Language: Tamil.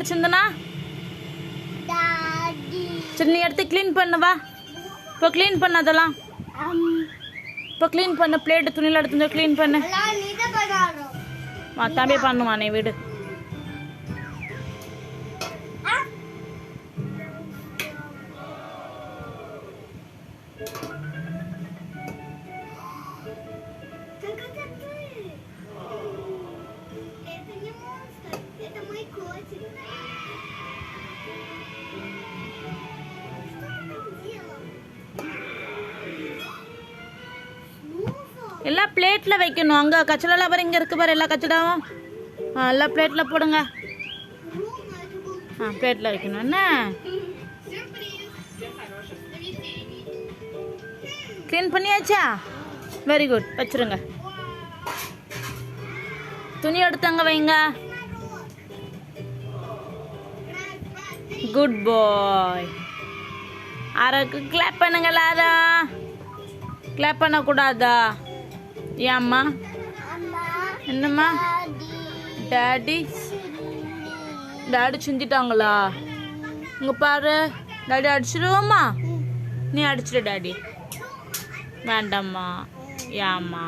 அடிச்சிருந்தனா சரி நீ எடுத்து க்ளீன் பண்ணு வா. இப்போ க்ளீன் பண்ண அதெல்லாம். இப்போ க்ளீன் பண்ணு. பிளேட்டு துணியில் எடுத்து க்ளீன் பண்ணு. தம்பி பண்ணுமா நீ வீடு. எல்லாம் பிளேட்ல வைக்கணும். அங்க கச்சடெல்லாம் பாரு, இங்க இருக்கு பாரு எல்லா கச்சடாவும். எல்லாம் பிளேட்ல போடுங்க. பிளேட்ல வைக்கணும். என்ன க்ளீன் பண்ணியாச்சா? Very good. வச்சிருங்க. துணி எடுத்தங்க வைங்க. Good boy. ஆராக்கு கிளாப் பண்ணுங்க. லாரா கிளாப் பண்ணக்கூடாதா? ஏம்மா? என்னம்மா? டாடி சிந்திட்டாங்களா? இங்க பாரு. டாடி அடிச்சிடுவோம்மா. நீ அடிச்சிடு டாடி. வேண்டாம்மா. ஏம்மா?